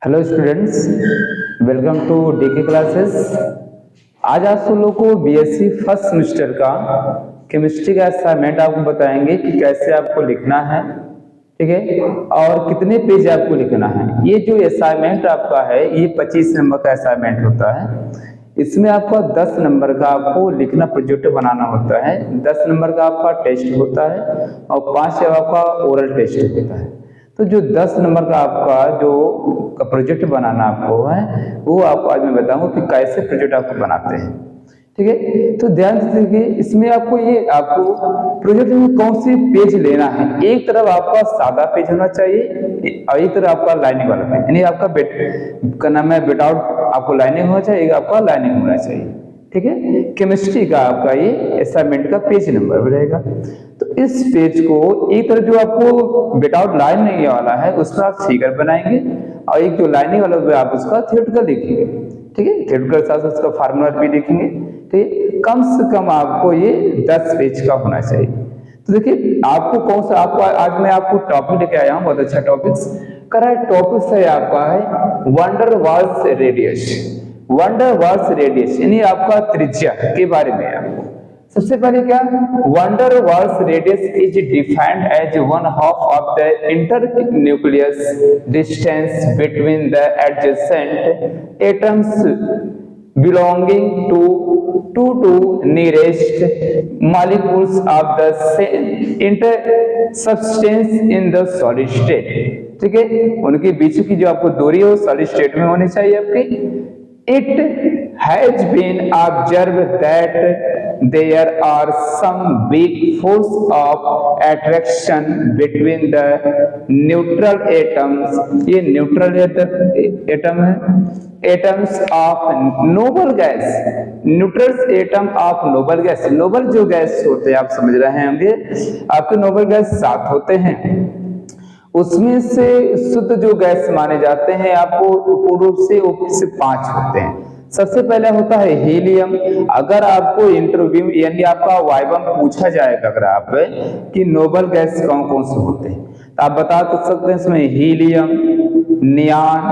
Hello students, welcome to DK classes. आज आप सब लोग को बीएससी फर्स्ट सेमेस्टर का केमिस्ट्री का असाइनमेंट आपको बताएंगे कि कैसे आपको लिखना है, ठीक है, और कितने पेज आपको लिखना है। ये जो असाइनमेंट आपका है ये 25 नंबर का असाइनमेंट होता है। इसमें आपका 10 नंबर का आपको लिखना प्रोजेक्ट बनाना होता है, 10 नंबर का आपका टेस्ट होता है और 5 आपका ओरल टेस्ट होता है। तो जो 10 नंबर का आपका जो प्रोजेक्ट बनाना आपको है वो आपको आज मैं बताऊंगा कि कैसे प्रोजेक्ट आपको बनाते हैं, ठीक है। तो ध्यान से देखिए, इसमें आपको प्रोजेक्ट में कौन सी पेज लेना है। एक तरफ आपका सादा पेज होना चाहिए और एक तरफ आपका लाइनिंग वाला पेज, यानी आपका का नाम है विदाउट आपको लाइनिंग होना चाहिए, एक आपका लाइनिंग होना चाहिए, ठीक है। केमिस्ट्री का आपका ये असाइनमेंट का पेज नंबर रहेगा। तो इस पेज को एक तरफ जो आपको विदाउट लाइनिंग वाला है उसमें आप फिगर बनाएंगे और एक जो लाइनिंग वाला है आप उसका थ्योरेटिकल लिखेंगे, ठीक है। थ्योरेटिकल साथ साथ उसका फार्मूला भी लिखेंगे, ठीक है। कम से कम आपको ये 10 पेज का होना चाहिए। तो देखिए आपको कौन सा आपको आज मैं आपको टॉपिक लेके आया हूँ, बहुत अच्छा टॉपिक्स करा है। टॉपिक्स है आपका है van der Waals radius. Van der Waals radius यानी आपका त्रिज्या के बारे में आपको सबसे पहले क्या, van der Waals radius is defined as 1/2 of the internuclear distance between the adjacent atoms belonging to two nearest molecules of the same inter substance in the solid state, ठीक है। उनके बीच की जो आपको दूरी है वो सॉलिड स्टेट में होनी चाहिए आपकी। It has been observed that there are some weak force of attraction between the neutral atoms, ये न्यूट्रल एटम है, atoms of noble gas, neutral atom of noble gas. Noble जो गैस होते हैं आप समझ रहे होंगे, आपके नोबल गैस 7 होते हैं, उसमें से शुद्ध जो गैस माने जाते हैं आपको पूर्ण रूप से वो से 5 होते हैं। सबसे पहले होता है हीलियम। अगर आपको इंटरव्यू यानी आपका वाइवा पूछा जाएगा अगर आप कि नोबल गैस कौन कौन से होते हैं तो आप बता तो सकते हैं इसमें हीलियम, नियान,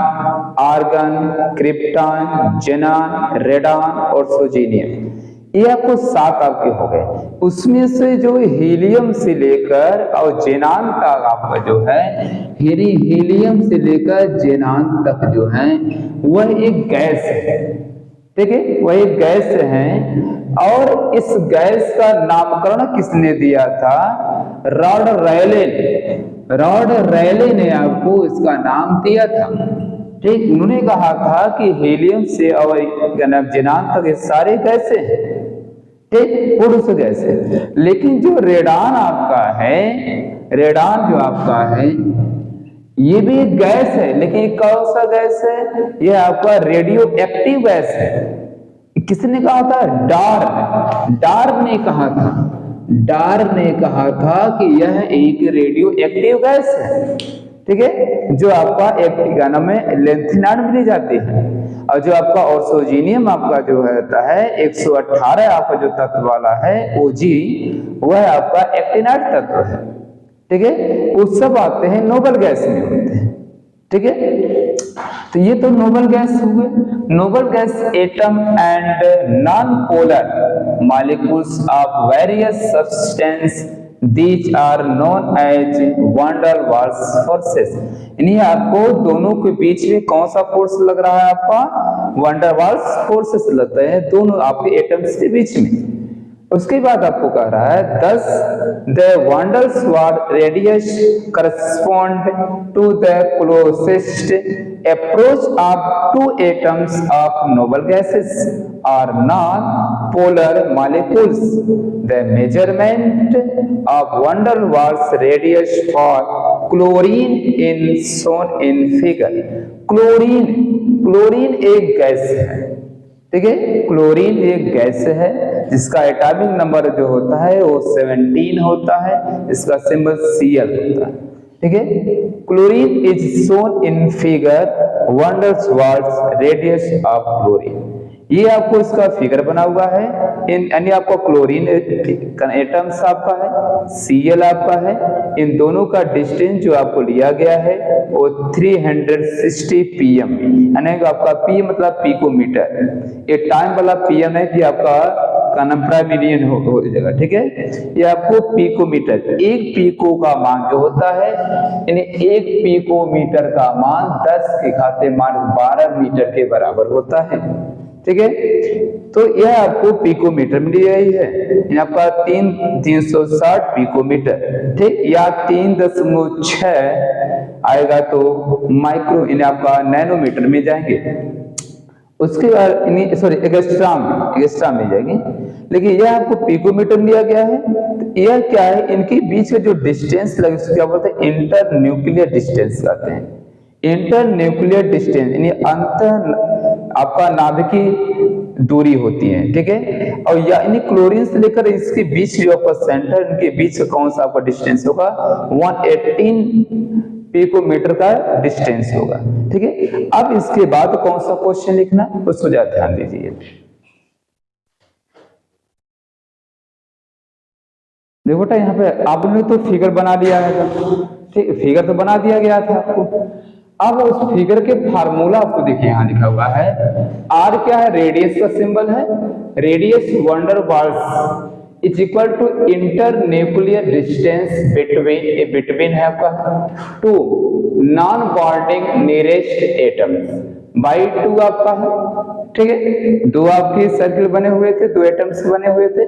आर्गन, क्रिप्टॉन, जेनान, रेडान और सोजीनियम। ये आपको 7 आपके हो गए। उसमें से जो हीलियम से लेकर और जेनान तक आपका जो है हीलियम से लेकर जेनान तक जो है वह एक गैस है, ठीक है, वह एक गैस है। और इस गैस का नामकरण किसने दिया था? Rod Raleigh. रॉड रैले ने आपको इसका नाम दिया था, ठीक। उन्होंने कहा था कि हीलियम से और जेनान तक ये सारे गैसे हैं, ठीक, पुरुष गैस है। लेकिन जो रेडान आपका है, रेडान जो आपका है ये भी एक गैस है, लेकिन कौन सा गैस है? ये आपका रेडियो एक्टिव गैस है। किसने कहा था? डार्व ने कहा था। डार्व ने कहा था कि यह एक रेडियो एक्टिव गैस है, ठीक है, जो आपका एक गाना में लेंथिनान मिली जाती है। और जो आपका ऑर्सोजीनियम आपका जो रहता है 118 आपका जो तत्व वाला है ओजी, वह आपका एक्टिनाइड तत्व है, ठीक है। वो सब आते हैं नोबल गैस में होते हैं, ठीक है। तो ये तो नोबल गैस हुए। Noble gas atom and non polar molecules of various substance These are known as van der Waals forces। यानी आपको दोनों के बीच में कौन सा फोर्स लग रहा है? आपका van der Waals फोर्सेस लगते हैं दोनों आपके एटम्स के बीच में। उसके बाद आपको कह रहा है thus the van der Waals radius correspond to the closest approach of two atoms of noble gases or non-polar molecules। The measurement of van der Waals radius for chlorine is shown in figure। Chlorine एक gas है, ठीक है। Chlorine एक gas है जिसका atomic number जो होता है वो 17 होता है, इसका सिंबल Cl होता है, ठीक है। Chlorine is shown in figure van der Waals radius of chlorine. ये आपको इसका फिगर बना हुआ है, यानी आपका क्लोरीन एटम्स आपका है, Cl आपका है, इन दोनों का डिस्टेंस जो आपको लिया गया है वो 360 pm, यानी आपका p मतलब पिकोमीटर, ये टाइम वाला pm है कि आपका मिलियन हो जाएगा, ठीक है। ये आपको पिकोमीटर, एक पिको का मान जो होता है, यानी एक पिकोमीटर का मान 10⁻12 मीटर के बराबर होता है, ठीक है। तो यह आपको पिकोमीटर में दी गई है, आपका 360 पिकोमीटर, ठीक, या 3.6 आएगा तो माइक्रो, यानी आपका नैनोमीटर में जाएंगे। उसके बाद सॉरी एगस्ट्राम में जाएगी, लेकिन यह आपको पिकोमीटर में दिया गया है। तो यह क्या है, इनके बीच का जो डिस्टेंस लगे उसको क्या बोलते हैं, इंटर न्यूक्लियर डिस्टेंस कहते हैं। इंटर न्यूक्लियर डिस्टेंस यानी अंतर आपका नाभिकीय दूरी होती है, ठीक है। और यानी क्लोरीन से लेकर इसके बीच जो आपका सेंटर, इनके बीच का कौन सा आपका डिस्टेंस होगा, 118 पिकोमीटर का डिस्टेंस होगा, ठीक है। अब इसके बाद कौन सा क्वेश्चन लिखना, उसको ज्यादा ध्यान दीजिए। देखो बेटा, यहाँ पे आपने तो फिगर बना दिया है, ठीक, फिगर तो बना दिया गया था आपको। अब उस फिगर के फार्मूला आपको देखिए यहाँ लिखा हुआ है। आर क्या है, रेडियस का सिंबल है, radius van der Waals is equal to inter nuclear distance between है आपका 2 non bonding nearest atoms by 2 आपका है, ठीक है। 2 आपके सर्किल बने हुए थे, 2 एटम्स बने हुए थे।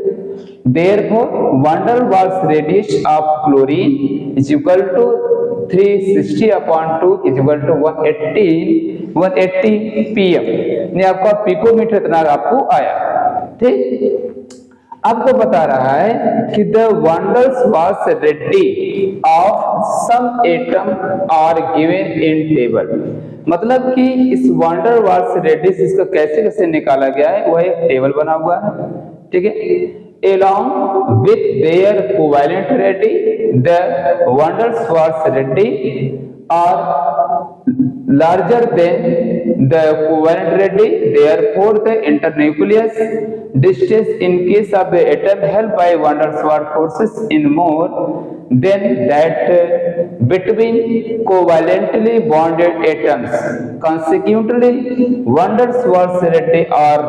Therefore van der Waals radius of chlorine is equal to 360/2 is equal to 180 pm, यानी आपका पिकोमीटर इतना आपको आया, ठीक। आपको बता रहा है कि the van der Waals radii of some atom are given in table, मतलब कि इस वंडर वाल्स रेडियस इसका कैसे निकाला गया है, वह एक टेबल बना हुआ है, ठीक है। along with their covalent radii, the wonders was radii are larger than the covalent radii, therefore the internucleus distance in case of the atom held by van der Waals forces in more than that between covalently bonded atoms. Consequently, van der Waals radii are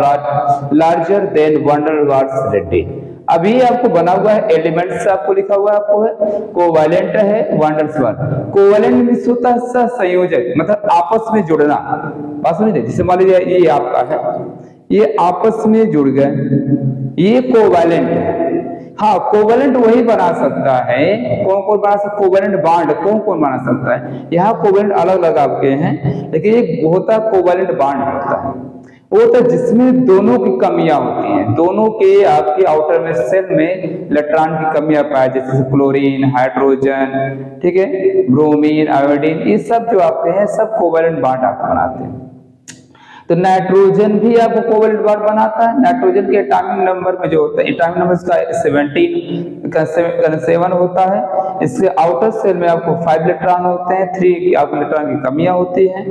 larger than van der Waals radii. अभी आपको बना हुआ है elements, आपको लिखा हुआ है, आपको है कोवैलेंट है van der Waals। Covalent means होता है सहसंयोजक, मतलब आपस में जुड़ना, बात समझे। जैसे मान लीजिए ये आपका है, ये आपस में जुड़ गए, ये कोवैलेंट है। हाँ, कोवैलेंट वही बना सकता है, कौन बना सकता है, कोवैलेंट बॉन्ड कौन बना सकता है। यहाँ कोवैलेंट अलग अलग आपके हैं, लेकिन एक होता है कोवैलेंट बॉन्ड होता है, वो तो जिसमें दोनों की कमियां होती हैं, दोनों के आपके आउटर में सेल में इलेक्ट्रॉन की कमियां पाए, जैसे क्लोरीन, हाइड्रोजन, ठीक है, ब्रोमीन, आयोडीन, ये सब जो आपके हैं सब कोवैलेंट बॉन्ड आप बनाते हैं। तो नाइट्रोजन भी आपको कोवैलेंट बॉन्ड बनाता है। नाइट्रोजन के एटॉमिक नंबर में जो होता है, एटॉमिक नंबर इसका 7 होता है। इसके आउटर सेल में आपको 5 इलेक्ट्रॉन होते हैं, 3 आपको इलेक्ट्रॉन की कमियां होती हैं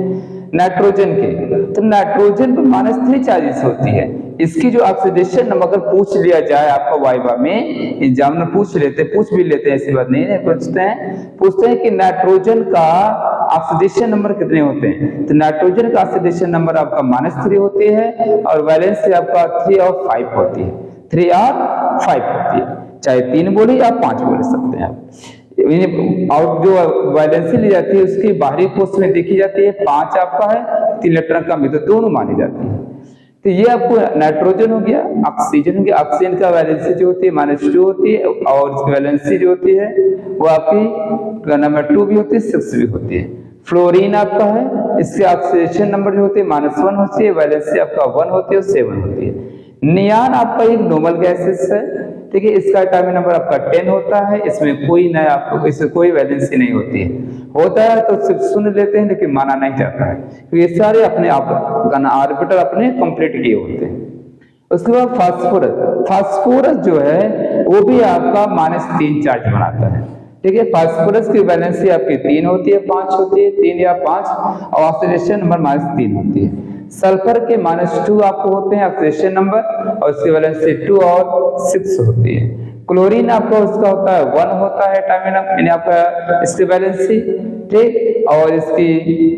नाइट्रोजन के। तो नाइट्रोजन पर -3 चार्जेस होती है। इसकी जो ऑक्सीडेशन नंबर अगर पूछ लिया जाए आपका वाइवा में, एग्जामिनर पूछ भी लेते हैं, ऐसी बात नहीं है, पूछते हैं कि नाइट्रोजन का ऑक्सीडेशन नंबर कितने होते हैं। तो नाइट्रोजन का ऑक्सीडेशन नंबर आपका -3 होती है, और वैलेंसी आपका 3 और 5 होती है, 3 और 5 होती है। चाहे 3 बोले या 5 बोल सकते हैं आप। और जो वैलेंसी ली जाती है उसकी बाहरी कोष में देखी जाती है, 5 आपका है, 3 इलेक्ट्रॉन कम है, तो दोनों मानी जाती है। तो ये आपको नाइट्रोजन हो गया, ऑक्सीजन हो गया। ऑक्सीजन का वैलेंसी जो होती है -2 होती है, और इसकी वैलेंसी जो होती है वो आपकी नंबर 2 भी होती है, 6 भी होती है। फ्लोरीन आपका है, इसके ऑक्सीडेशन नंबर जो होते हैं -1 होती है, वैलेंसी आपका 1 होती है और 7 होती है। नियान आपका एक नॉर्मल गैसेस है, ठीक है, इसका एटॉमिक नंबर आपका 10 होता है, इसमें कोई नया आपको इससे कोई वैलेंसी नहीं होती है, होता है तो सिर्फ सुन लेते हैं, लेकिन माना नहीं जाता है, तो ये सारे अपने आप ऑर्बिटल अपने कंप्लीट किए होते हैं। उसके बाद फास्फोरस जो है वो भी आपका -3 चार्ज बनाता है, ठीक है। फास्फोरस की वैलेंसी आपकी 3 होती है, 5 होती है, 3 या 5, और ऑक्सीडेशन नंबर -3 होती है। सल्फर के -2 आपको होते हैं ऑक्सीडेशन नंबर, और उसकी वैलेंसी 2 और 6 होती है। क्लोरीन आपका उसका होता है 1 होता है टाइमिनम, यानी आपका इसकी वैलेंसी, ठीक, और इसकी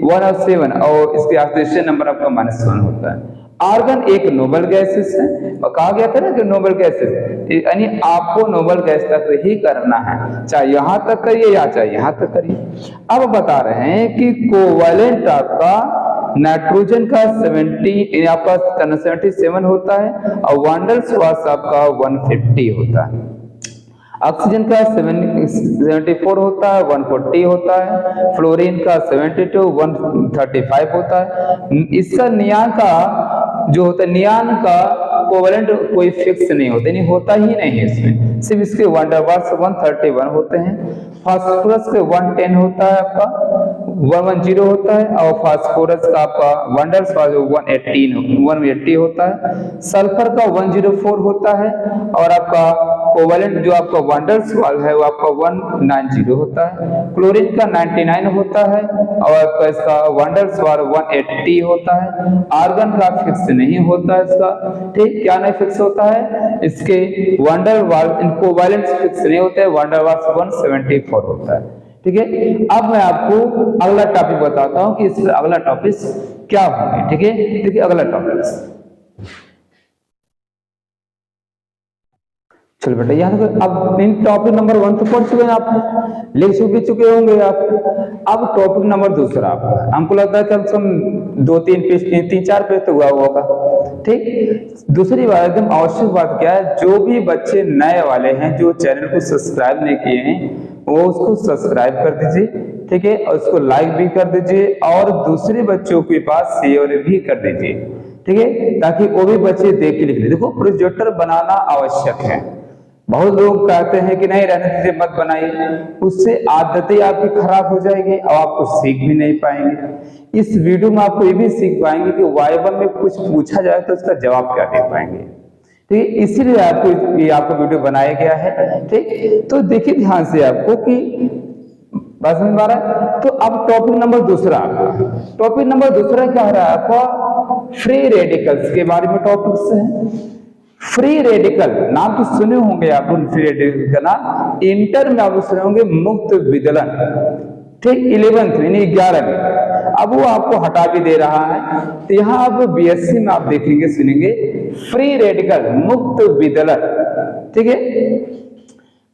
1 और 7, और इसकी ऑक्सीडेशन नंबर आपका -1 होता है। आर्गन एक नोबल गैसेस है, और कहा गया था ना कि नोबल गैसेस, यानी आपको नोबल गैस तक ही करना है, चाहे यहां तक करिए या चाहे यहां तक करिए। अब बता रहे हैं कि कोवैलेंट आपका नाइट्रोजन का 70 आपका 77 होता है, और वैंडल्स वाल्स आपका 150 होता है। ऑक्सीजन का 74 होता है, 140 होता है। फ्लोरीन का 72, 135 होता है। इसका नियान का जो होता है, नियान का कोवैलेंट कोई फिक्स नहीं होता, नहीं होता ही नहीं है इसमें, सिर्फ इसके वैन डेर वाल्स 131 होते हैं। फास्फोरस के 110 होता है आपका, 110 होता है, और फास्फोरस का आपका वैंडल्स वाल्स 180 होता है। सल्फर का 104 होता है, और आपका कोवैलेंट जो आपका वैंडल्स वाल्स है वो आपका 190 होता है। क्लोरीन का 99 होता है, और आपका इसका वैंडल्स वाल्स 180 होता है। आर्गन का फिक्स नहीं होता है इसका, ठीक, क्या नहीं फिक्स होता है, इसके वैंडल वाल्स, इनको वैलेंस फिक्स नहीं होते हैं, वैंडल वाल्स 174 होता है, ठीक है। अब मैं आपको अगला टॉपिक बताता हूं कि इसका अगला टॉपिक क्या होंगे, ठीक है। देखिए अगला टॉपिक, चलो बेटा यहाँ तक अब इन टॉपिक नंबर 1 तो पढ़ चुके हैं आप, लिख भी चुके होंगे आप। अब टॉपिक नंबर दूसरा आपका, हमको लगता है कम से कम 2-3 पेज, 3-4 पेज तो हुआ होगा, ठीक। दूसरी बात, एकदम आवश्यक बात क्या है, जो भी बच्चे नए वाले हैं जो चैनल को सब्सक्राइब नहीं किए हैं, वो उसको सब्सक्राइब कर दीजिए, ठीक है, और उसको लाइक भी कर दीजिए, और दूसरे बच्चों के पास शेयर भी कर दीजिए, ठीक है, ताकि वो भी बच्चे देख के लिख ले। देखो प्रोजेक्टर बनाना आवश्यक है। बहुत लोग कहते हैं कि नहीं रहने दीजिए, मत बनाइए, उससे आदतें आपकी खराब हो जाएगी और आप कुछ सीख भी नहीं पाएंगे। इस वीडियो में आपको ये भी सीख पाएंगे कि वाइवा में कुछ पूछा जाए तो उसका जवाब क्या दे पाएंगे, ठीक है, इसीलिए आपको वीडियो बनाया गया है, ठीक। तो देखिए ध्यान से आपको कि बात समझ में आ रहा है। तो अब टॉपिक नंबर दूसरा, टॉपिक नंबर दूसरा क्या हो रहा है आपका, फ्री रेडिकल्स के बारे में टॉपिक्स है। फ्री रेडिकल नाम तो सुने होंगे आप, फ्री रेडिकल का नाम इंटर में आप सुने होंगे मुक्त विदलन, ठीक, 11th यानी 11 में। अब वो आपको हटा भी दे रहा है, तो यहाँ आप बीएससी में आप देखेंगे सुनेंगे फ्री रेडिकल मुक्त विदलन, ठीक है।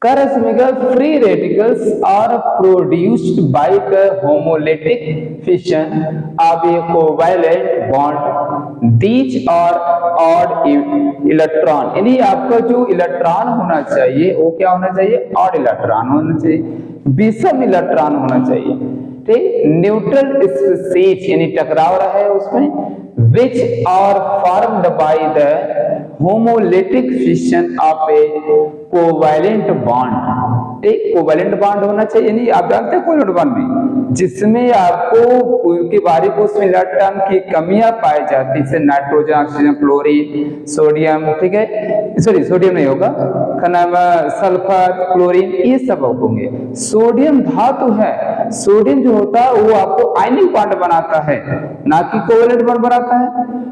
Free radicals are produced by the homolytic fission of a covalent bond these are odd electron, यानी आपका जो इलेक्ट्रॉन होना चाहिए वो क्या होना चाहिए, ऑड इलेक्ट्रॉन होना चाहिए, विषम इलेक्ट्रॉन होना चाहिए, ठीक। न्यूट्रल स्पीशीज यानी टकराव रहा है उसमें, which are formed by the homolytic fission of a covalent bond, ठीक, कोवैलेंट बॉन्ड होना चाहिए, यानी आप जानते हैं कोवैलेंट बॉन्ड में जिसमें आपको उनके बारे में उसमें इलेक्ट्रॉन की कमियां पाई जाती है, जैसे नाइट्रोजन, ऑक्सीजन, फ्लोरीन, सोडियम, ठीक है, सॉरी सोडियम नहीं होगा, सल्फर, क्लोरीन, ये सब होंगे। सोडियम धातु है, सोडियम जो होता है वो आपको आयनिक बॉन्ड बनाता है, ना कि कोवैलेंट बॉन्ड बनाता है,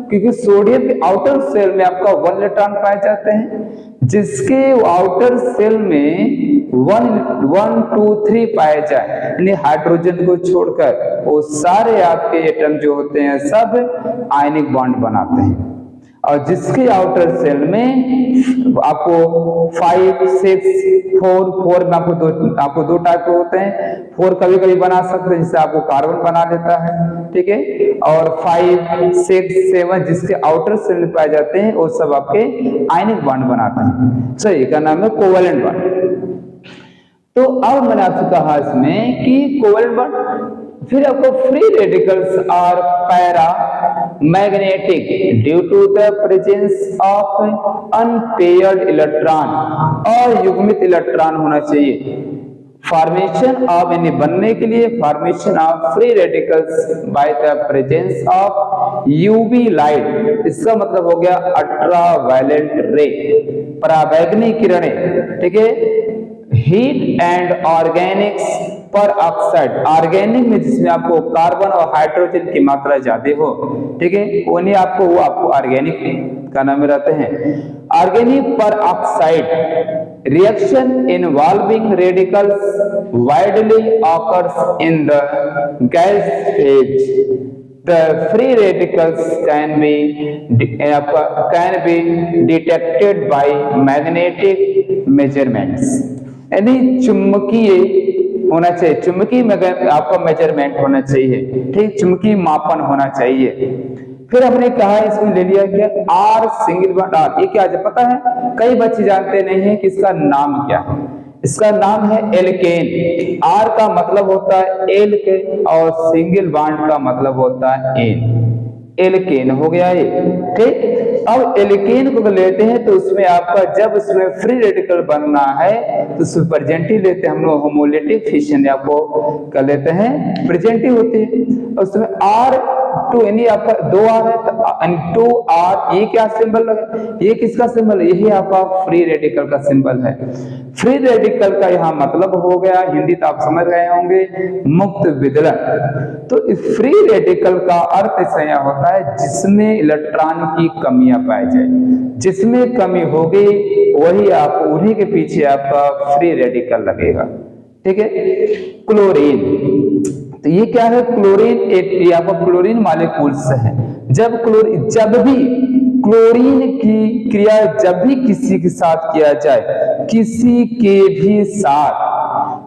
क्योंकि सोडियम के आउटर सेल में आपका 1 इलेक्ट्रॉन पाए जाते हैं, जिसके आउटर सेल में 1, 2, 3 पाए जाए, यानी हाइड्रोजन को छोड़कर वो सारे आपके एटम जो होते हैं सब आयनिक बॉन्ड बनाते हैं। और जिसके आउटर सेल में आपको 5, 6, 4 में आपको दो टाइप के होते हैं। 4 कभी कभी बना सकते हैं, जिससे आपको कार्बन बना देता है, ठीक है, और 5, 6, 7 जिसके आउटर सेल में पाए जाते हैं वो सब आपके आयनिक बॉन्ड बनाते हैं, सही का नाम है कोवैलेंट बॉन्ड। तो अब मैंने आपसे कहा इसमें कि कोवैलेंट बॉन्ड, फिर आपको free radicals are paramagnetic due to the presence of unpaired electron, अयुग्मित इलेक्ट्रॉन होना चाहिए। फॉर्मेशन ऑफ, यानी बनने के लिए formation of free radicals by the presence of UV light, इसका मतलब हो गया अल्ट्रावायलेट रे, पराबैंगनी किरणें, ठीक है, हीट एंड ऑर्गेनिक्स पर ऑक्साइड, ऑर्गेनिक में जिसमें आपको कार्बन और हाइड्रोजन की मात्रा ज्यादा हो, ठीक है, वो नहीं आपको, वो आपको ऑर्गेनिक का नाम में रहते हैं। ऑर्गेनिक पर oxide reaction involving radicals widely occurs in the gas phase. The free radicals can be detected by magnetic measurements। यानी चुंबकीय होना चाहिए, चुंबकीय आपका मेजरमेंट होना चाहिए, ठीक, चुंबकीय मापन होना चाहिए। फिर हमने कहा इसमें ले लिया क्या, आर सिंगल बॉन्ड आर, ये क्या है पता है? कई बच्चे जानते नहीं है कि इसका नाम क्या है। इसका नाम है एल्केन। आर का मतलब होता है एल के और सिंगल बॉन्ड का मतलब होता है एन। एल्केन हो गया ये, ठीक। अब एल्केन को लेते हैं तो उसमें आपका जब उसमें फ्री रेडिकल बनना है तो उसमें प्रेजेंटिव लेते हैं हम लोग, होमोलिटिक फिशन आपको कर लेते हैं, प्रेजेंटिव होती है। उसमें आर टू यानी आपका 2 आर है तो 2 आर, ये क्या सिंबल लगा, ये किसका सिंबल, यही आपका फ्री रेडिकल का सिंबल है। फ्री रेडिकल का यहाँ मतलब हो गया, हिंदी तो आप समझ गए होंगे, मुक्त विदलन। तो इस फ्री रेडिकल का अर्थ ऐसा होता है जिसमें इलेक्ट्रॉन की कमियां पाई जाए, जिसमें कमी होगी वही आपको, उन्हीं के पीछे आपका फ्री रेडिकल लगेगा, ठीक है। क्लोरीन, तो ये क्या है, क्लोरीन ये आपका क्लोरीन मॉलिक्यूल्स है। जब भी क्लोरीन की क्रिया जब भी किसी के साथ किया जाए, किसी के भी साथ,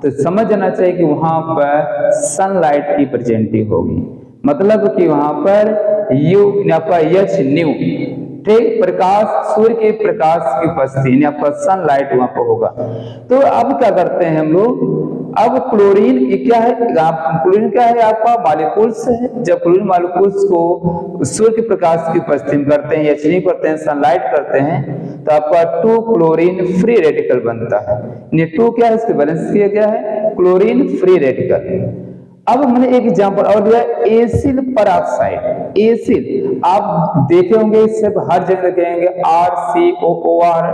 तो समझना चाहिए कि वहां पर सनलाइट की प्रेजेंटिव होगी, मतलब कि वहां पर यू आपका एच न्यू, ठीक, प्रकाश, सूर्य के प्रकाश की उपस्थिति, आपका सनलाइट वहां पर होगा। तो अब क्या करते हैं हम लोग, अब क्लोरीन क्या है, क्लोरीन क्या है आपका मॉलिक्यूल्स है। जब क्लोरीन मॉलिक्यूल्स को सूर्य के प्रकाश की उपस्थिति में करते हैं, एच करते हैं, सनलाइट करते हैं, तो आपका 2 क्लोरीन फ्री रेडिकल बनता है। ये 2 क्या है, इसके बैलेंस किया गया है क्लोरीन फ्री रेडिकल। अब मैंने एक एग्जांपल और दिया, एसिल पर ऑक्साइड। एसिल आप देखे होंगे, सब हर जगह देखेंगे, RCOOR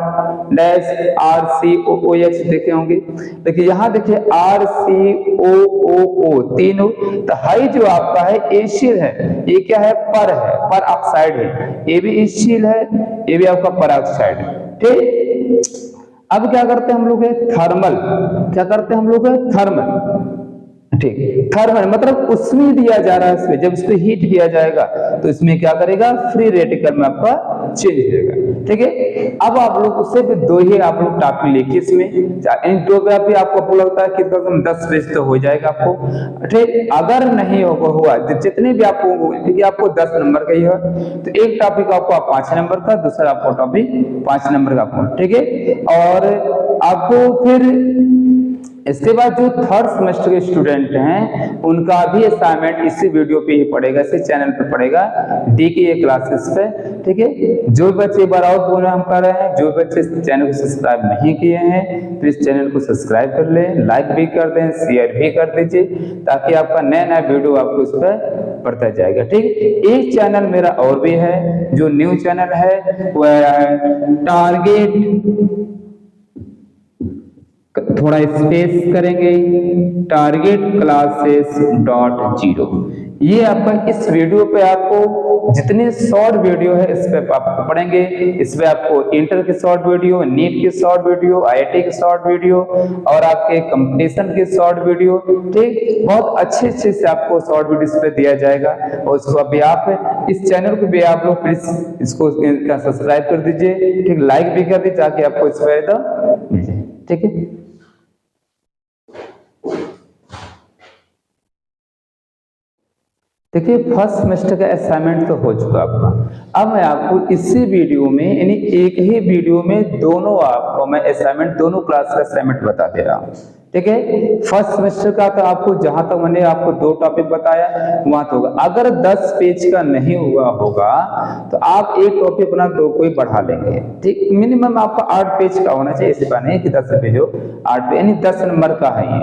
डैश RCOOH देखे होंगे। देखिए यहाँ देखिए RCOOO तीनों, तो हाई जो आपका है एसिल है, ये क्या है, पर है, पर ऑक्साइड है, ये भी एसिल है, ये भी आपका पर ऑक्साइड है, ठीक। अब क्या करते हैं हम लोग, थर्मल, क्या करते हैं हम लोग, थर्मल, ठीक, थर्मल मतलब उसमें दिया जा रहा है, इसमें जब इसको हीट किया जाएगा तो इसमें क्या करेगा, फ्री रेडिकल में आपका चेंज होगा, ठीक है। अब आप लोग उससे 2 ही आप लोग टॉपिक लिखिए इसमें, इन 2 पे भी आपको लगता है कि 10 पेज तो हो जाएगा आपको, ठीक। अगर नहीं हुआ जितने भी आपको, क्योंकि आपको 10 नंबर का ही है, तो एक टॉपिक आपको 5 नंबर का, दूसरा आपको टॉपिक 5 नंबर का आपको, ठीक है। और आपको फिर इसके बाद जो 3rd सेमेस्टर के स्टूडेंट हैं उनका भी असाइनमेंट इसी वीडियो पे ही पड़ेगा, इसी चैनल पे पड़ेगा, DKA क्लासेस पे, ठीक है। जो बच्चे बार और पूरा हम कर रहे हैं, जो बच्चे इस चैनल को सब्सक्राइब नहीं किए हैं तो इस चैनल को सब्सक्राइब कर लें, लाइक भी कर दें, शेयर भी कर दीजिए, ताकि आपका नया वीडियो आपको इस पर पड़ता जाएगा, ठीक। एक चैनल मेरा और भी है, जो न्यू चैनल है वह टारगेट, थोड़ा स्पेस करेंगे, टारगेट क्लासेस .0। ये आपका इस वीडियो पे आपको जितने शॉर्ट वीडियो है इस पे आप पढ़ेंगे। इसमें आपको इंटर के शॉर्ट वीडियो, नीट के शॉर्ट वीडियो, IIT के शॉर्ट वीडियो और आपके कंपटीशन के शॉर्ट वीडियो, ठीक, बहुत अच्छे से आपको शॉर्ट वीडियो इस पे दिया जाएगा। और उसको अभी आप इस चैनल को भी आप लोग प्लीज इसको सब्सक्राइब कर दीजिए, ठीक, लाइक भी कर दीजिए ताकि आपको इस पर मिल जाए, ठीक है। देखिए 1st सेमेस्टर का असाइनमेंट तो हो चुका आपका। अब मैं आपको इसी वीडियो में, यानी एक ही वीडियो में दोनों आपको मैं असाइनमेंट, दोनों क्लास का असाइनमेंट बता दे रहा हूँ, ठीक है। 1st सेमेस्टर का तो आपको जहां तक मैंने आपको 2 टॉपिक बताया वहां तो होगा। अगर 10 पेज का नहीं हुआ होगा तो आप एक टॉपिक अपना 2 को ही बढ़ा लेंगे, ठीक। मिनिमम आपका 8 पेज का होना चाहिए, इस बार नहीं कि 10 पेज हो, 8 पेज यानी 10 नंबर का है ये,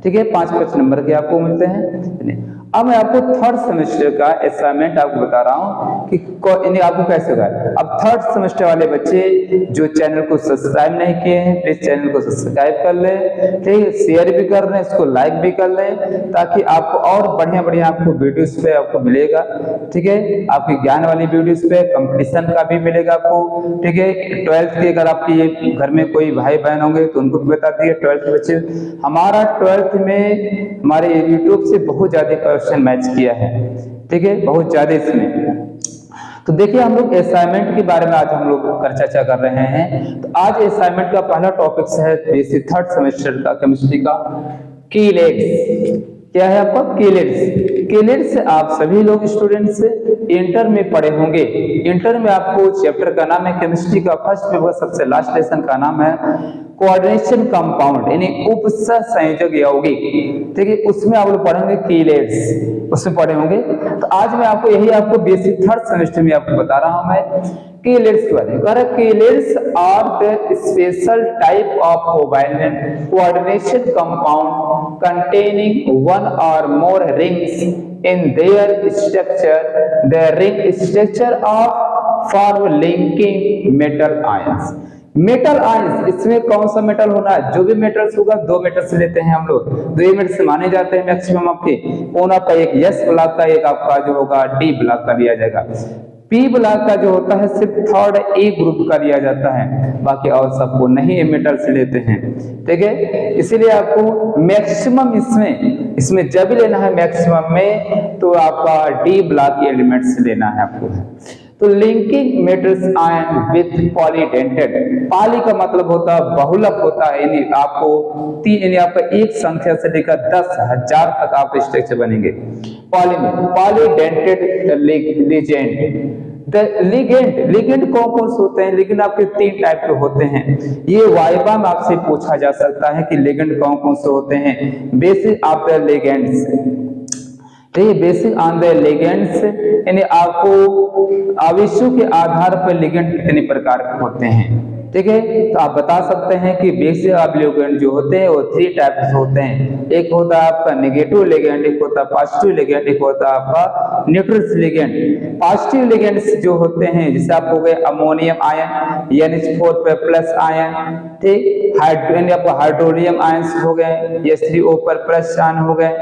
ठीक है। 5-5 नंबर के आपको मिलते हैं। अब मैं आपको 3rd सेमेस्टर का असाइनमेंट आपको बता रहा हूं कि आपको कैसे होगा। अब 3rd सेमेस्टर वाले बच्चे जो चैनल को सब्सक्राइब नहीं किए हैं प्लीज चैनल को सब्सक्राइब कर ले, ठीक, शेयर भी कर रहे हैं, इसको लाइक भी कर लें, ताकि आपको और बढ़िया बढ़िया आपको वीडियोस पे आपको मिलेगा। ठीक है, आपकी ज्ञान वाली वीडियोस पे कंपटीशन का भी मिलेगा आपको। ठीक है, 12th के अगर आपके घर में कोई भाई बहन होंगे तो उनको भी बता दिए। 12th के बच्चे, हमारा 12th में हमारे यूट्यूब से बहुत ज्यादा क्वेश्चन मैच किया है। ठीक है, बहुत ज्यादा इसमें। तो देखिए, हम लोग असाइनमेंट के बारे में आज हम लोग चर्चा कर रहे हैं। तो आज असाइनमेंट का पहला टॉपिक है बेसिक 3rd सेमेस्टर का केमिस्ट्री का कीलेट्स। क्या है आपका? कीलेट्स। कीलेट्स आप सभी लोग स्टूडेंट्स इंटर में पढ़े होंगे। इंटर में आपको चैप्टर का नाम है केमिस्ट्री का फर्स्ट पेपर सबसे लास्ट लेसन का नाम है कोऑर्डिनेशन कंपाउंड, यानी उपसंयोजक यौगिक। ठीक है, उसमें आप लोग पढ़ेंगे कीलेट्स, उसमें पढ़े होंगे। तो आज मैं आपको यही आपको बेसिक 3rd सेमेस्टर में आपको बता रहा हूं मैं कीलेट्स के बारे में। Chelates are the special type of covalent coordination compound containing one or more rings in their structure. The ring structure of form linking metal ions. Metal ions, इसमें कौन सा मेटल होना है? जो भी मेटल्स होगा, 2 मेटल्स लेते हैं हम लोग, 2 मेटल्स माने जाते हैं मैक्सिमम आपके। कौन आपका? एक S ब्लॉक का, एक आपका जो होगा D ब्लॉक का लिया जाएगा। P ब्लॉक का जो होता है सिर्फ 3rd A ग्रुप का लिया जाता है, बाकी और सबको नहीं मेटल्स लेते हैं। ठीक है, इसीलिए आपको मैक्सिमम इसमें जब भी लेना है मैक्सिमम में, तो आपका D ब्लॉक एलिमेंट्स लेना है आपको। तो linking metals ion with polydentate, poly का मतलब होता है बहुलक होता है, यानी आपको 3 यानी आपका एक संख्या से लेकर 10,000 तक आप स्ट्रक्चर बनेंगे पॉली में। Polydentate ligand. लिगेंड कौन से होते हैं? लिगेंड आपके 3 टाइप के होते हैं। ये वाइवा में आपसे पूछा जा सकता है कि लिगेंड कौन से होते हैं। Basic of the ligands, basic on the ligands, यानी आपको आवेशों के आधार पर लिगेंड कितने प्रकार के होते हैं। ठीक है, तो आप बता सकते हैं कि बेसिक ऑफ लिगेंड जो होते हैं वो 3 टाइप के होते हैं। एक होता है आपका नेगेटिव लिगेंड, एक होता है पॉजिटिव लिगेंड, एक होता है आपका न्यूट्रल लिगेंड। पॉजिटिव लिगेंड्स जो होते हैं, जैसे आप हो गए अमोनियम आयन, NH4 पे प्लस आयन, ठीक, हाइड्रोनियम आयंस हो गए, H3O पर प्लस आयन हो गए,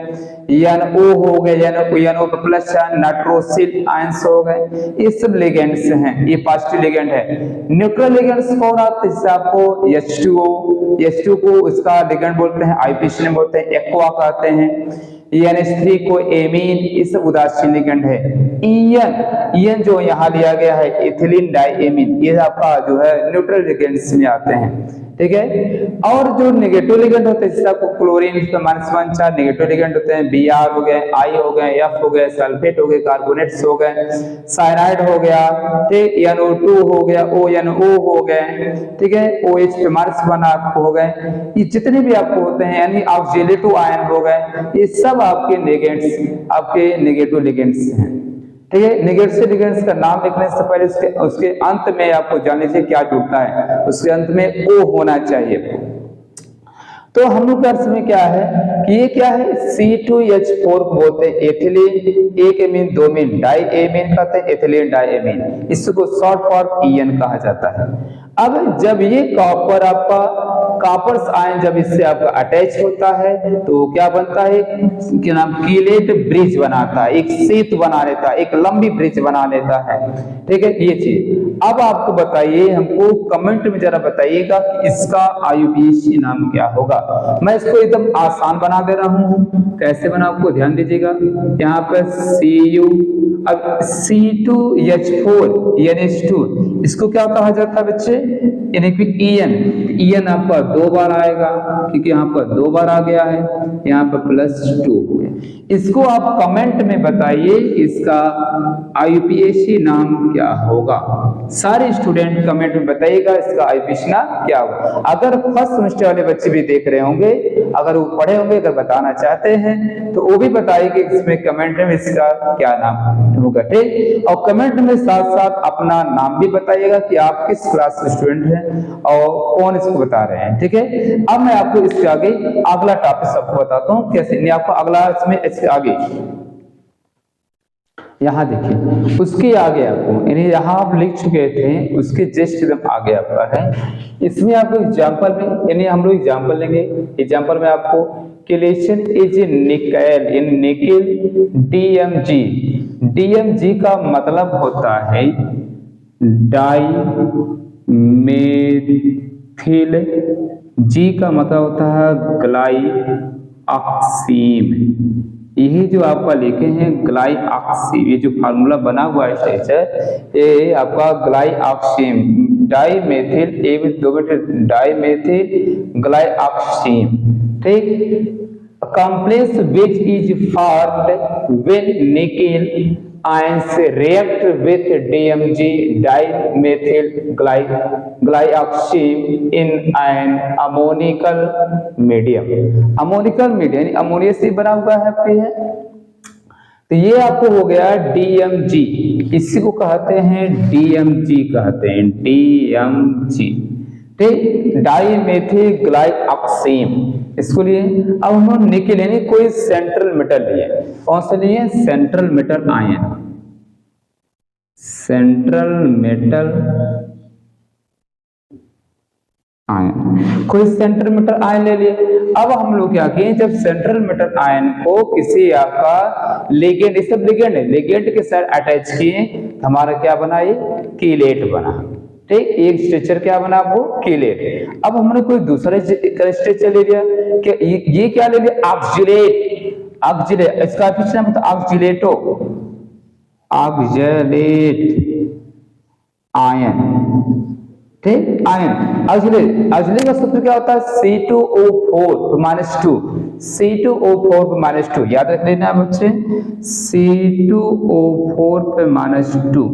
NO हो गए, NO पर प्लस आयन, नाइट्रोसिल आयंस हो गए। ये सब लिगेंड्स हैं, ये पॉजिटिव लिगेंड है। न्यूट्रल लिगेंड्स कौन आते हैं? जैसे आपको H2O को इसका लिगेंड बोलते हैं, आईपीसी बोलते हैं, एक्वा कहते हैं। NH3 को एमीन, इस उदासीन लिगेंड है। ईएन जो यहाँ लिया गया है इथिलीन डाइएमीन, ये आपका जो है न्यूट्रल लिगेंड्स में आते हैं। ठीक है, और जो नेगेटिव लिगेंड होते हैं, जैसे आपको क्लोरीन -1 4 नेगेटिव लिगेंड होते हैं। Br हो गए, I हो गए, F हो गए, सल्फेट हो गए, कार्बोनेट्स हो गए, साइनाइड हो गया, ठीक, NO2 हो गया, ONO हो गए, ठीक है, OH -1 आपको हो गए। ये जितने भी आपको होते हैं, यानी ऑक्सिलेटिव आयन हो गए, ये सब आपके लिगेंड्स, आपके नेगेटिव लिगेंड्स हैं। ठीक है, नेगेटिव लिगेंड्स का नाम लिखने से पहले उसके अंत में आपको जान लीजिए क्या जुड़ता है। उसके अंत में O होना चाहिए। तो हम लोग का इसमें क्या है कि ये क्या है? C2H4 को बोलते हैं एथिलीन, एक एमीन 2 मीन डाइएमीन कहते हैं, एथिलीन डाइएमीन, इसको शॉर्ट फॉर्म EN कहा जाता है। अब जब ये कॉपर आपका कॉपर्स आयन जब इससे आपका अटैच होता है तो क्या बनता है? क्या नाम? कीलेट ब्रिज बनाता है, एक सेतु बना लेता है, एक लंबी ब्रिज बना लेता है। ठीक है, ये चीज। अब आपको बताइए, हमको कमेंट में जरा बताइएगा कि इसका IUPAC नाम क्या होगा। मैं इसको एकदम आसान बना दे रहा हूं। कैसे बना आपको ध्यान दीजिएगा। यहाँ पर Cu, अब C2H4 NH2, इसको क्या कहा जाता है बच्चे? यानी कि EN आपका 2 बार आएगा, क्योंकि यहाँ पर 2 बार आ गया है, यहाँ पर +2 हुए। इसको आप कमेंट में बताइए इसका IUPAC नाम क्या होगा। सारे स्टूडेंट कमेंट में बताइएगा इसका IUPAC नाम क्या होगा। अगर फर्स्ट सेमेस्टर वाले बच्चे भी देख रहे होंगे, अगर वो पढ़े होंगे, अगर बताना चाहते हैं तो वो भी बताइए इसमें कमेंट में इसका क्या नाम होगा। ठीक, और कमेंट में साथ साथ अपना नाम भी बताइएगा कि आप किस क्लास के स्टूडेंट हैं और कौन इसको बता रहे हैं। ठीक है, अब मैं आपको इसके आगे अगला टॉपिक सबको बताता हूँ कैसे, नहीं आपको अगला इसमें इसके आगे यहाँ देखिए उसके आगे आपको, यानी यहाँ आप लिख चुके थे उसके जस्ट एकदम आगे आपका है। इसमें आपको एग्जाम्पल में, यानी हम लोग एग्जाम्पल लेंगे। एग्जाम्पल में आपको chelation is nickel in nickel DMG. DMG का मतलब होता है डाई मेथिल, जी का मतलब होता है ग्लाई ऑक्सीम। यही जो आपका लिखे हैं ग्लाई ऑक्सीम, ये जो फार्मूला बना हुआ है स्ट्रक्चर, ये आपका ग्लाई ऑक्सीम डाई मेथिल, ए में दो बेटे डाई मेथिल ग्लाई ऑक्सीम, ठीक। Complex which is formed when nickel ions react with DMG dimethyl glyoxime in an ammonical medium। Ammoniacal medium ammonia से बना हुआ है आपके है। तो ये आपको हो गया DMG, इसी को कहते हैं DMG, कहते हैं DMG, ठीक, डाईमेथिल ग्लाइऑक्सीम इसको लिए। अब हम निकेल यानी कोई सेंट्रल मेटल लिए, कौन से लिए? Central metal ion, central metal ion, कोई सेंट्रल मेटल आयन ले लिए। अब हम लोग क्या किए, जब सेंट्रल मेटल आयन को किसी आपका लिगेंड, ये सब लिगेंड है, लिगेंड के साथ अटैच किए, हमारा क्या बना, ये कीलेट बना, ठीक। एक स्ट्रक्चर क्या बना वो कीलेट। अब हमने कोई दूसरा स्ट्रक्चर ले लिया, क्या ये क्या ले लिया? ऑक्जिलेट, ऑक्जिलेट, इसका पीछे नाम था ऑक्जिलेटो, ऑक्जिलेट आयन, ठीक, आयन ऑक्जिलेट। ऑक्जिलेट का सूत्र क्या होता है? C2O4 -2, C2O4 -2, याद रख लेना बच्चे, C2O4 -2,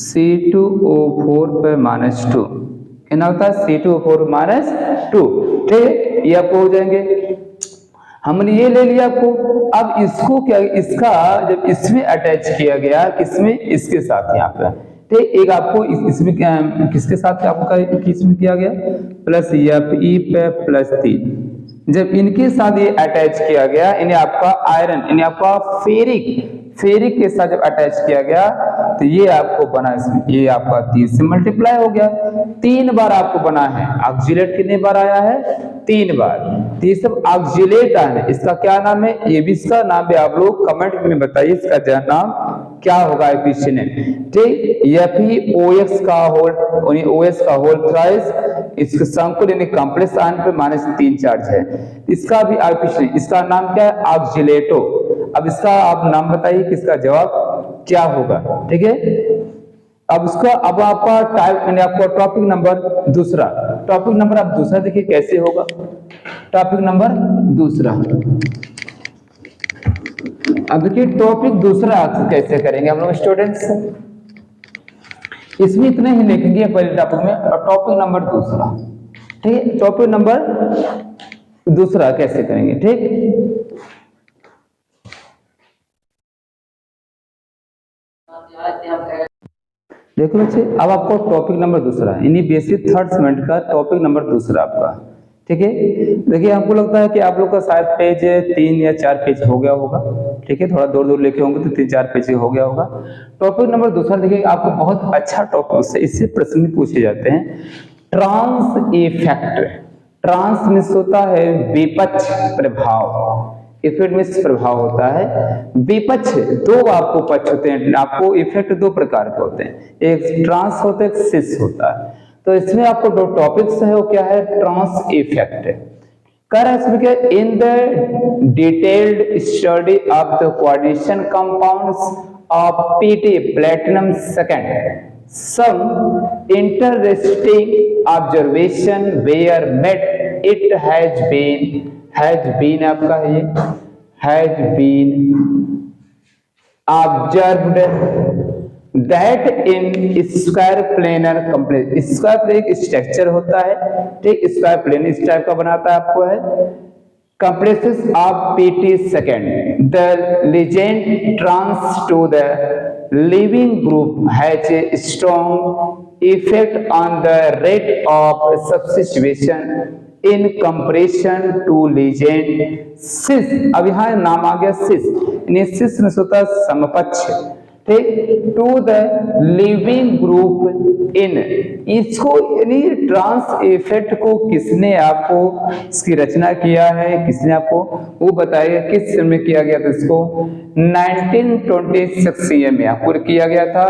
C2O4 -2 क्या होता है? C2O4 -2, ठीक। ये आपको हो जाएंगे। हमने ये ले लिया आपको। अब इसको क्या, इसका जब इसमें अटैच किया गया, किसमें? इसके साथ यहाँ पे, ठीक। एक आपको इसमें किसके साथ आपको किसमें किया गया? प्लस Fe पे +3, जब इनके साथ ये अटैच किया गया, इन्हें आपका आयरन, इन्हें आपका फेरिक के साथ जब अटैच किया गया तो ये आपको बना, इसमें ये आपका 3 से मल्टीप्लाई हो गया, 3 बार आपको बना है। ऑक्जिलेट कितने बार आया है? 3 बार। तो ये सब ऑक्जिलेट है, इसका क्या नाम है? ये भी इसका नाम है, आप लोग कमेंट में बताइए इसका नाम क्या होगा एफिशिएंट, ठीक। FeOX का होल, OS का होल थ्राइस, इसके संकुल यानी कॉम्प्लेक्स आयन पे -3 चार्ज है। इसका भी एफिशिएंट, इसका नाम क्या है? ऑक्जिलेटो। अब इसका आप नाम बताइए कि इसका जवाब क्या होगा, ठीक है। अब उसका, अब आपका टाइप, मैंने आपको टॉपिक नंबर दूसरा, टॉपिक नंबर आप दूसरा देखिए कैसे होगा। टॉपिक नंबर दूसरा, अब देखिए टॉपिक दूसरा कैसे करेंगे हम लोग स्टूडेंट्स, इसमें इतने ही लिखेंगे पहले टॉपिक में, और टॉपिक नंबर दूसरा, ठीक है। टॉपिक नंबर दूसरा कैसे करेंगे, ठीक। देखो बच्चे, अब आपको टॉपिक नंबर दूसरा, यानी बेसिक थर्ड सेमेस्टर का टॉपिक नंबर दूसरा आपका, ठीक है। देखिए हमको लगता है कि आप लोग का शायद पेज 3 या 4 पेज हो गया होगा, ठीक है। थोड़ा दूर दूर लेके होंगे तो 3-4 पेज हो गया होगा। टॉपिक नंबर दूसरा देखिए, आपको बहुत अच्छा टॉपिक से, इससे प्रश्न भी पूछे जाते हैं। ट्रांस इफेक्ट, ट्रांस मीन्स होता है विपक्ष प्रभाव, इफेक्ट मीन्स प्रभाव होता है। विपक्ष, दो आपको पक्ष होते हैं, आपको इफेक्ट 2 प्रकार के होते हैं, एक ट्रांस होता है, एक सिस होता है। तो इसमें आपको 2 टॉपिक्स है, वो क्या है? ट्रांस इफेक्ट कह रहा है इसमें क्या? In the detailed study of the coordination compounds of PT platinum second, some interesting observation were made. It has been आपका ये has been observed that in square planar complex, square plane एक structure होता है, ठीक। Square plane इस type का बनाता है आपको है, complexes of PT second, the legend trans to the living group has a strong effect on the rate of substitution in comparison to legend cis। अब यहाँ नाम आ गया cis, यानी cis में होता है समपक्ष, ठीक, to the living group in, इसको यानी ट्रांस इफेक्ट को किसने आपको इसकी रचना किया है, किसने आपको वो बताया, किस सन में किया गया था इसको 1926 में आपको किया गया था।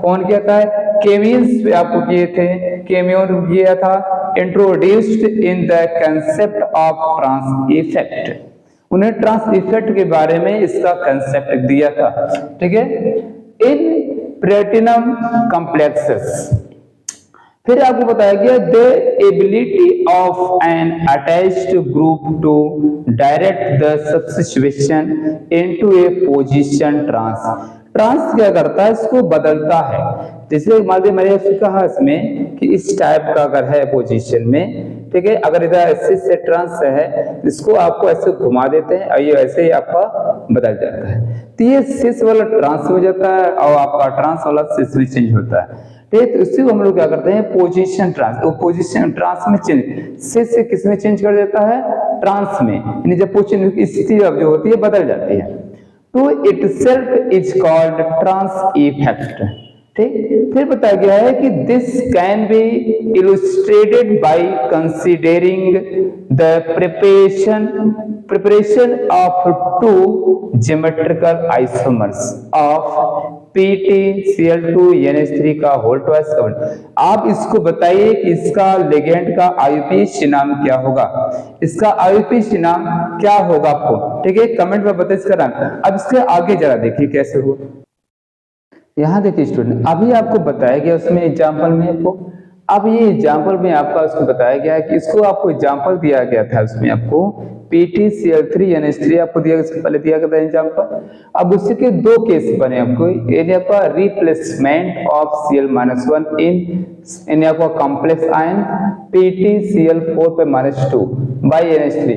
कौन किया था? केमियंस आपको किए थे, केमियन किया था, introduced in the concept of trans effect, उन्हें ट्रांस इफेक्ट के बारे में इसका कंसेप्ट दिया था। ठीक है, इन प्लेटिनम कॉम्प्लेक्सेस। फिर आपको बताया गया the ability of an attached group to direct the substitution into a position trans. Trans क्या करता है? इसको बदलता है। जैसे मान लीजिए मैंने कहा इसमें कि इस टाइप का अगर है पोजीशन में, ठीक है, अगर इधर ऐसे से ट्रांस है, इसको आपको ऐसे घुमा देते हैं और ये ऐसे ही आपका बदल जाता है, तो ये सिस वाला ट्रांस हो जाता है और आपका ट्रांस वाला सिस में चेंज होता है। ठीक, तो इसी को हम लोग क्या करते हैं? Position trans. वो पोजीशन ट्रांस में चेंज, सिस से किस में चेंज कर देता है? ट्रांस में, यानी जब पोजीशन स्थिति अब जो होती है बदल जाती है, तो itself is called trans effect. ठीक, फिर बताया गया है कि this can be illustrated by considering the preparation of two geometrical isomers of PtCl2 NH3 का होल ट्वाइस कवर्ड। आप इसको बताइए कि इसका लिगेंड का आईयूपीएच नाम क्या होगा, इसका आईयूपीएच नाम क्या होगा आपको, ठीक है, कमेंट में बताइए इसका नाम। अब इसके आगे जरा देखिए कैसे हो। यहाँ देखिए स्टूडेंट, अभी आपको बताया गया उसमें एग्जाम्पल में आपको, अब ये एग्जाम्पल में आपका उसको बताया गया है कि इसको आपको एग्जाम्पल दिया गया था, उसमें आपको PtCl3 NH3 आपको दिया, इससे पहले दिया गया था एग्जाम्पल। अब उसी के दो केस बने आपको, यानी आपका रिप्लेसमेंट ऑफ Cl-1 इन आपका complex ion PtCl4 - 2 by NH3।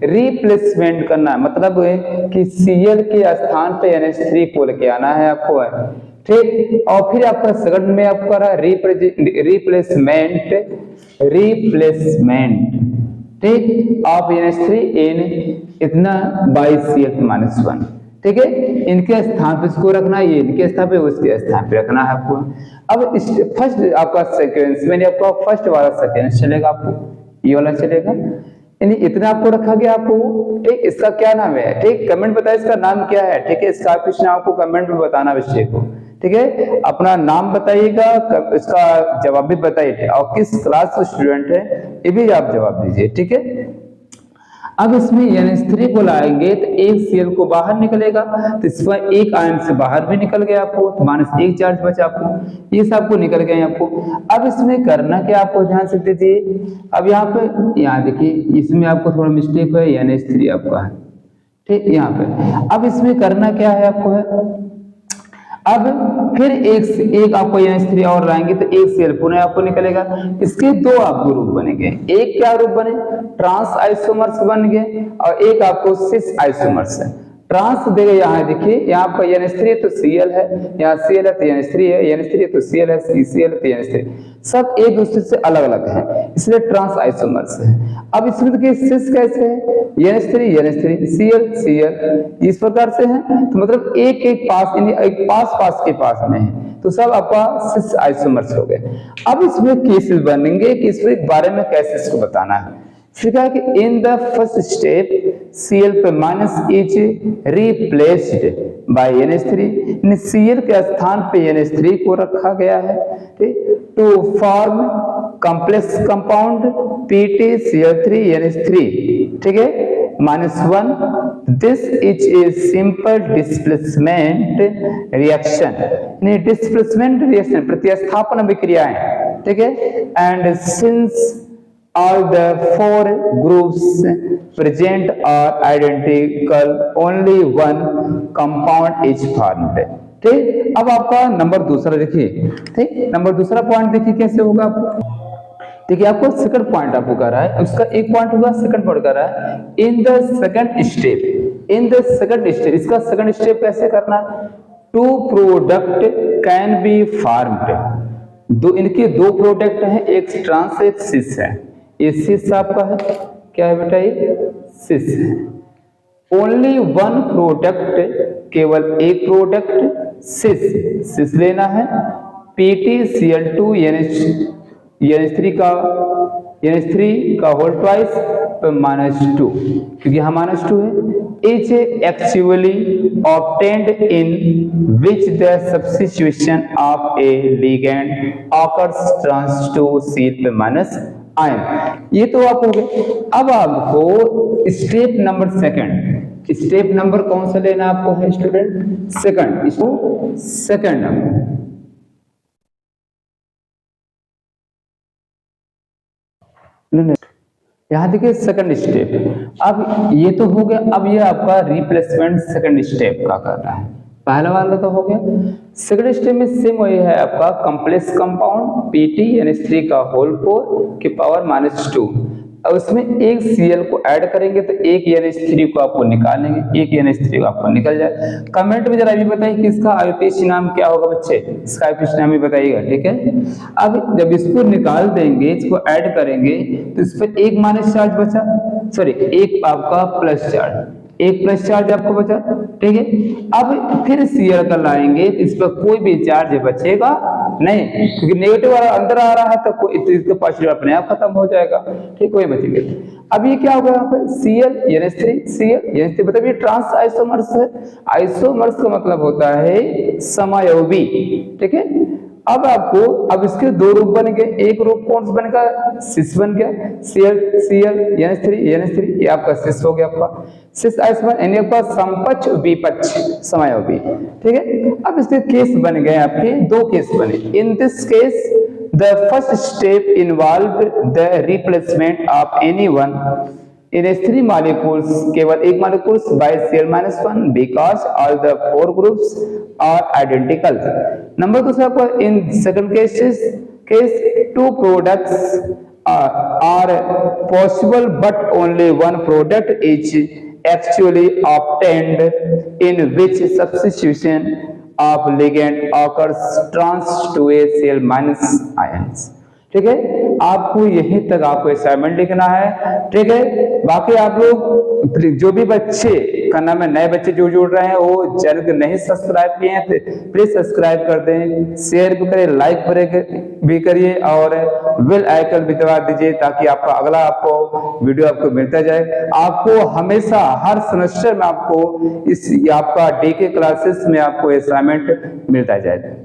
Replacement करना मतलब है कि Cl के स्थान पे NH3 को लेके आना है आपको, है ठीक। और फिर आपका सेकंड में आपका रहा रिप्लेसमेंट ठीक ऑफ NH3 इन इतना बाई Cl-1, ठीक है, इनके स्थान पे इसको रखना, ये इनके स्थान पे उसके स्थान पे रखना है आपको। अब फर्स्ट आपका सीक्वेंस में आपका फर्स्ट वाला सीक्वेंस चलेगा, आपको ये वाला चलेगा, यानी इतना आपको रखा गया आपको, ठीक। इसका क्या नाम है, ठीक, कमेंट बताइए इसका नाम क्या है, ठीक है, इसका कुछ नाम आपको कमेंट में बताना विषय को, ठीक है, अपना नाम बताइएगा, इसका जवाब भी बताइए और किस क्लास का स्टूडेंट है ये भी आप जवाब दीजिए, ठीक है। अब इसमें NH3 को लाएंगे तो एक Cl को बाहर निकलेगा, तो इसका एक आयन से बाहर भी निकल गया आपको, तो -1 चार्ज बचा आपको, ये सब आपको निकल गए आपको। अब इसमें करना क्या आपको ध्यान से दीजिए, अब यहाँ पे यहाँ देखिए इसमें आपको थोड़ा मिस्टेक है, NH3 आपका है, ठीक, यहाँ पे। अब इसमें करना क्या है आपको है, अब फिर एक आपको NH3 और लाएंगे तो एक Cl पुनः आपको निकलेगा, इसके दो आपको रूप बनेंगे, एक क्या रूप बने, ट्रांस आइसोमर्स बन गए और एक आपको सिस आइसोमर्स है। ट्रांस देगा, यहाँ देखिए यहाँ पर NH3 तो Cl है, यहाँ Cl है तो NH3 है, NH3 तो Cl है, Cl है तो NH3, सब एक दूसरे से अलग अलग है, इसलिए ट्रांस आइसोमर्स है। अब इसमें देखिए सिस कैसे है, NH3 Cl Cl इस प्रकार से है, तो मतलब एक एक पास एक पास के पास में है, तो सब आपका सिस आइसोमर्स हो गए। अब इसमें केसेस बनेंगे कि इसके बारे में कैसे इसको बताना है। फिर कहा कि in the first step Cl पे minus is replaced by NH3, Cl के स्थान पे NH3 को रखा गया है, ठीक, to form complex compound PtCl3 NH3, ठीक है, -1। This is a simple displacement reaction, यानी डिस्प्लेसमेंट रिएक्शन प्रतिस्थापन अभिक्रियाएं, ठीक है, and since all the four groups present are identical, only one compound is formed, ठीक। अब आपका नंबर दूसरा देखिए, ठीक, नंबर दूसरा पॉइंट देखिए कैसे होगा आपको, देखिए आपको सेकंड पॉइंट आपको कर रहा है, उसका एक पॉइंट होगा, सेकंड पॉइंट कर रहा है इन द सेकंड स्टेप, इसका सेकंड स्टेप कैसे करना है, two product can be formed, दो इनके दो प्रोडक्ट हैं, एक ट्रांस एक सिस है, ये सिस आपका है, क्या है बेटा, ये सिस है। ओनली वन प्रोडक्ट, केवल एक प्रोडक्ट सिस लेना है, PtCl2 NH3 का होल ट्वाइस -2, क्योंकि यहाँ -2 है। Is actually obtained in which the substitution of a ligand occurs trans to Cl पे माइनस आयन। ये तो आप हो गए। अब आपको step number second, step number कौन सा लेना आपको है स्टूडेंट? सेकंड। इसको सेकंड नंबर, यहां देखिए सेकंड स्टेप। अब ये तो हो गया, अब ये आपका रिप्लेसमेंट सेकंड स्टेप का करना है। पहला वाला तो हो गया। सेकंड स्टेप में सेम वही है आपका कॉम्प्लेक्स कंपाउंड PtNH3 का होल 4 की पावर -2। अब उसमें एक Cl को ऐड करेंगे तो एक NH3 को आपको निकालेंगे, एक NH3 को आपको निकल जाए। कमेंट में जरा भी बताइए कि इसका आयुतीय नाम क्या होगा बच्चे, इसका आयुतीय नाम भी बताइएगा, ठीक है। अब जब इसको निकाल देंगे, इसको ऐड करेंगे तो इस पर एक माइनस चार्ज बचा, सॉरी एक आपका प्लस चार्ज, एक प्लस चार्ज आपको बचा, ठीक है। अब फिर Cl का लाएंगे, इस पर कोई भी चार्ज बचेगा नहीं, क्योंकि नेगेटिव वाला अंदर आ रहा है तो इसका पॉजिटिव अपने आप खत्म हो जाएगा, ठीक, कोई बचेंगे। अब ये क्या होगा यहाँ पे Cl NH3 मतलब ये ट्रांस आइसोमर्स है। आइसोमर्स का मतलब होता है समायोगी, ठीक है। अब आपको, अब इसके दो रूप बन गए, एक रूप कौन सा बनेगा? सिस बन गया, Cl NH3 ये आपका सिस हो गया, आपका सिस आइसोमर यानी आपका समपक्ष विपक्ष समायोगी, ठीक है। अब इसके केस बन गए आपके, दो केस बने। In this case the first step involve the replacement of any one NH3 molecules, केवल एक molecules by Cl-1 because all the four groups are identical. Number दूसरा पर in second case two products are possible but only one product is actually obtained in which substitution of ligand occurs trans to a Cl- ions, ठीक है। आपको यहीं तक आपको assignment लिखना है, ठीक है। बाकी आप लोग जो भी बच्चे का नाम है, नए बच्चे जो जुड़ रहे हैं वो चैनल को नहीं सब्सक्राइब किए हैं तो प्लीज सब्सक्राइब कर दें, शेयर भी करें, लाइक भी करिए और बेल आइकन भी दबा दीजिए ताकि आपका अगला आपको वीडियो आपको मिलता जाए। आपको हमेशा हर सेमेस्टर में आपको इस आपका DK क्लासेस में आपको असाइनमेंट मिलता जाए।